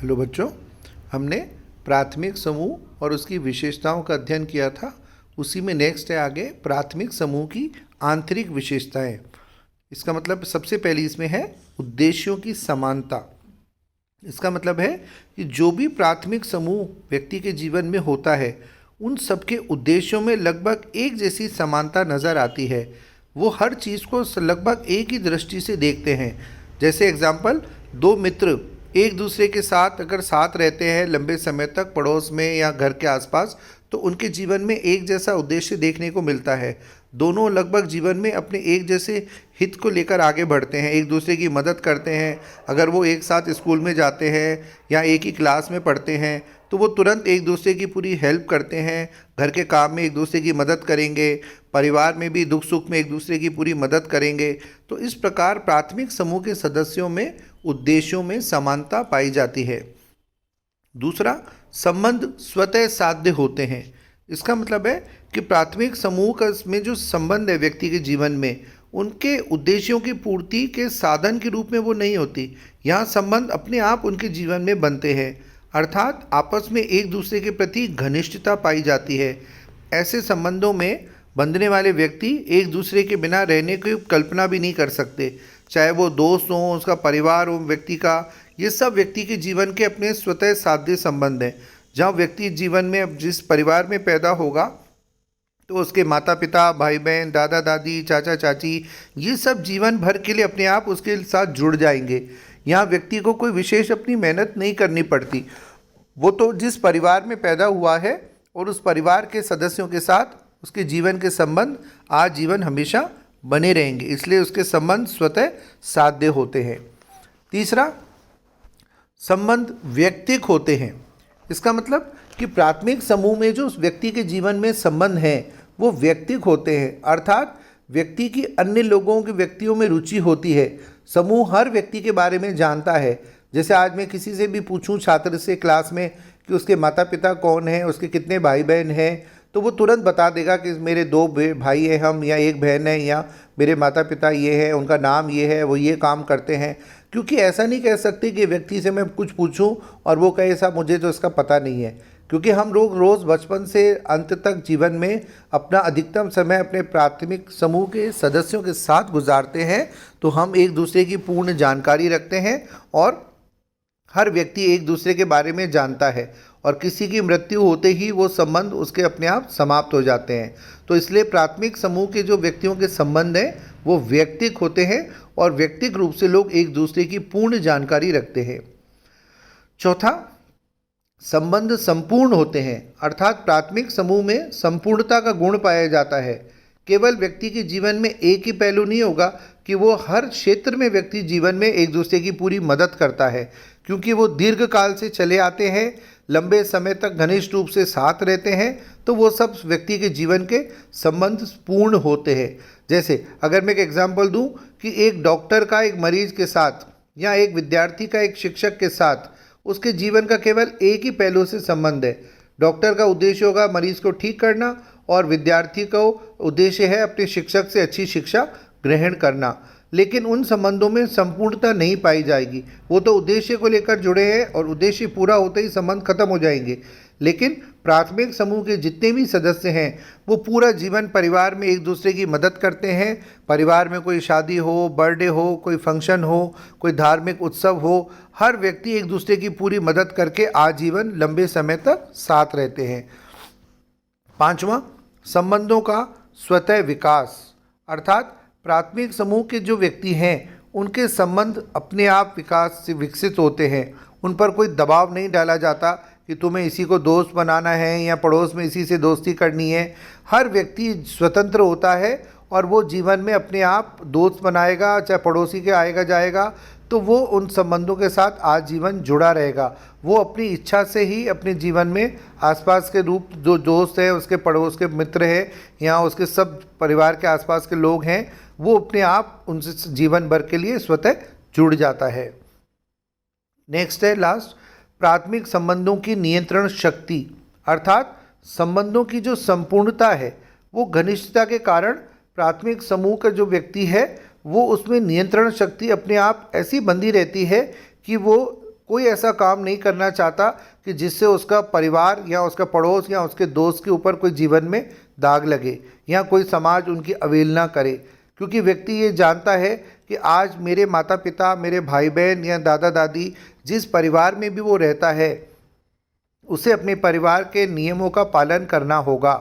Hello बच्चों, हमने प्राथमिक समूह और उसकी विशेषताओं का अध्ययन किया था। उसी में नेक्स्ट है आगे प्राथमिक समूह की आंतरिक विशेषताएं। इसका मतलब सबसे पहली इसमें है उद्देश्यों की समानता। इसका मतलब है कि जो भी प्राथमिक समूह व्यक्ति के जीवन में होता है उन सबके उद्देश्यों में लगभग एक जैसी समानता नज़र आती है। वो हर चीज़ को लगभग एक ही दृष्टि से देखते हैं। जैसे एग्जाम्पल, दो मित्र एक दूसरे के साथ अगर साथ रहते हैं लंबे समय तक पड़ोस में या घर के आसपास, तो उनके जीवन में एक जैसा उद्देश्य देखने को मिलता है। दोनों लगभग जीवन में अपने एक जैसे हित को लेकर आगे बढ़ते हैं, एक दूसरे की मदद करते हैं। अगर वो एक साथ स्कूल में जाते हैं या एक ही क्लास में पढ़ते हैं तो वो तुरंत एक दूसरे की पूरी हेल्प करते हैं। घर के काम में एक दूसरे की मदद करेंगे, परिवार में भी दुख सुख में एक दूसरे की पूरी मदद करेंगे। तो इस प्रकार प्राथमिक समूह के सदस्यों में उद्देश्यों में समानता पाई जाती है। दूसरा, संबंध स्वतः साध्य होते हैं। इसका मतलब है कि प्राथमिक समूह का में जो संबंध है व्यक्ति के जीवन में, उनके उद्देश्यों की पूर्ति के साधन के रूप में वो नहीं होती। यहाँ संबंध अपने आप उनके जीवन में बनते हैं, अर्थात आपस में एक दूसरे के प्रति घनिष्ठता पाई जाती है। ऐसे संबंधों में बंधने वाले व्यक्ति एक दूसरे के बिना रहने की कल्पना भी नहीं कर सकते। चाहे वो दोस्त हों, उसका परिवार हो व्यक्ति का, ये सब व्यक्ति के जीवन के अपने स्वतः साध्य संबंध हैं। जहाँ व्यक्ति जीवन में जिस परिवार में पैदा होगा तो उसके माता पिता, भाई बहन, दादा दादी, चाचा चाची, ये सब जीवन भर के लिए अपने आप उसके साथ जुड़ जाएंगे। यहाँ व्यक्ति को कोई विशेष अपनी मेहनत नहीं करनी पड़ती। वो तो जिस परिवार में पैदा हुआ है और उस परिवार के सदस्यों के साथ उसके जीवन के संबंध आजीवन हमेशा बने रहेंगे, इसलिए उसके संबंध स्वतः साध्य होते हैं। तीसरा, संबंध व्यक्तिक होते हैं। इसका मतलब कि प्राथमिक समूह में जो उस व्यक्ति के जीवन में संबंध हैं वो व्यक्तिक होते हैं, अर्थात व्यक्ति की अन्य लोगों के व्यक्तियों में रुचि होती है। समूह हर व्यक्ति के बारे में जानता है। जैसे आज मैं किसी से भी पूछूं छात्र से क्लास में कि उसके माता पिता कौन हैं, उसके कितने भाई बहन हैं, तो वो तुरंत बता देगा कि मेरे दो भाई हैं हम, या एक बहन है, या मेरे माता पिता ये हैं, उनका नाम ये है, वो ये काम करते हैं। क्योंकि ऐसा नहीं कह सकते कि व्यक्ति से मैं कुछ पूछूं और वो कहे साहब मुझे तो इसका पता नहीं है। क्योंकि हम लोग रोज़ बचपन से अंत तक जीवन में अपना अधिकतम समय अपने प्राथमिक समूह के सदस्यों के साथ गुजारते हैं, तो हम एक दूसरे की पूर्ण जानकारी रखते हैं और हर व्यक्ति एक दूसरे के बारे में जानता है। और किसी की मृत्यु होते ही वो संबंध उसके अपने आप समाप्त हो जाते हैं। तो इसलिए प्राथमिक समूह के जो व्यक्तियों के संबंध हैं वो व्यक्तिक होते हैं और व्यक्तिक रूप से लोग एक दूसरे की पूर्ण जानकारी रखते हैं। चौथा, संबंध संपूर्ण होते हैं, अर्थात प्राथमिक समूह में संपूर्णता का गुण पाया जाता है। केवल व्यक्ति के जीवन में एक ही पहलू नहीं होगा कि वो हर क्षेत्र में व्यक्ति जीवन में एक दूसरे की पूरी मदद करता है, क्योंकि वो दीर्घ काल से चले आते हैं, लंबे समय तक घनिष्ठ रूप से साथ रहते हैं, तो वो सब व्यक्ति के जीवन के संबंध पूर्ण होते हैं। जैसे अगर मैं एक एग्जांपल दूं कि एक डॉक्टर का एक मरीज के साथ या एक विद्यार्थी का एक शिक्षक के साथ उसके जीवन का केवल एक ही पहलू से संबंध है। डॉक्टर का उद्देश्य होगा मरीज को ठीक करना और विद्यार्थी का उद्देश्य है अपने शिक्षक से अच्छी शिक्षा ग्रहण करना। लेकिन उन संबंधों में संपूर्णता नहीं पाई जाएगी। वो तो उद्देश्य को लेकर जुड़े हैं और उद्देश्य पूरा होते ही संबंध खत्म हो जाएंगे। लेकिन प्राथमिक समूह के जितने भी सदस्य हैं वो पूरा जीवन परिवार में एक दूसरे की मदद करते हैं। परिवार में कोई शादी हो, बर्थडे हो, कोई फंक्शन हो, कोई धार्मिक उत्सव हो, हर व्यक्ति एक दूसरे की पूरी मदद करके आजीवन लंबे समय तक साथ रहते हैं। पांचवा, संबंधों का स्वतः विकास, अर्थात प्राथमिक समूह के जो व्यक्ति हैं उनके संबंध अपने आप विकास से विकसित होते हैं। उन पर कोई दबाव नहीं डाला जाता कि तुम्हें इसी को दोस्त बनाना है या पड़ोस में इसी से दोस्ती करनी है। हर व्यक्ति स्वतंत्र होता है और वो जीवन में अपने आप दोस्त बनाएगा, चाहे पड़ोसी के आएगा जाएगा, तो वो उन संबंधों के साथ आजीवन जुड़ा रहेगा। वो अपनी इच्छा से ही अपने जीवन में आसपास के रूप जो दोस्त हैं, उसके पड़ोस के मित्र हैं या उसके सब परिवार के आसपास के लोग हैं, वो अपने आप उनसे जीवन भर के लिए स्वतः जुड़ जाता है। नेक्स्ट है लास्ट, प्राथमिक संबंधों की नियंत्रण शक्ति, अर्थात संबंधों की जो संपूर्णता है वो घनिष्ठता के कारण प्राथमिक समूह का जो व्यक्ति है वो उसमें नियंत्रण शक्ति अपने आप ऐसी बंधी रहती है कि वो कोई ऐसा काम नहीं करना चाहता कि जिससे उसका परिवार या उसका पड़ोस या उसके दोस्त के ऊपर कोई जीवन में दाग लगे या कोई समाज उनकी अवहेलना करे, क्योंकि व्यक्ति ये जानता है कि आज मेरे माता पिता, मेरे भाई बहन या दादा दादी, जिस परिवार में भी वो रहता है, उसे अपने परिवार के नियमों का पालन करना होगा।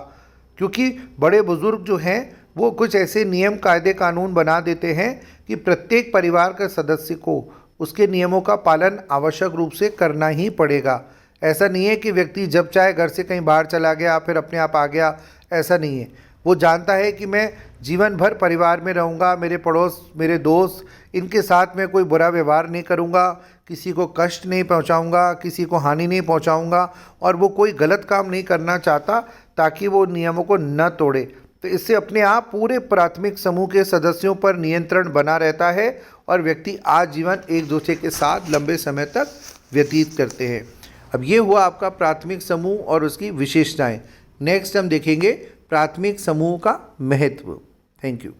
क्योंकि बड़े बुजुर्ग जो हैं वो कुछ ऐसे नियम कायदे कानून बना देते हैं कि प्रत्येक परिवार के सदस्य को उसके नियमों का पालन आवश्यक रूप से करना ही पड़ेगा। ऐसा नहीं है कि व्यक्ति जब चाहे घर से कहीं बाहर चला गया फिर अपने आप आ गया, ऐसा नहीं है। वो जानता है कि मैं जीवन भर परिवार में रहूँगा, मेरे पड़ोस, मेरे दोस्त, इनके साथ में कोई बुरा व्यवहार नहीं करूँगा, किसी को कष्ट नहीं पहुँचाऊँगा, किसी को हानि नहीं पहुँचाऊँगा, और वो कोई गलत काम नहीं करना चाहता ताकि वो नियमों को न तोड़े। तो इससे अपने आप पूरे प्राथमिक समूह के सदस्यों पर नियंत्रण बना रहता है और व्यक्ति आजीवन एक दूसरे के साथ लंबे समय तक व्यतीत करते हैं। अब ये हुआ आपका प्राथमिक समूह और उसकी विशेषताएं। नेक्स्ट हम देखेंगे प्राथमिक समूह का महत्व। Thank you.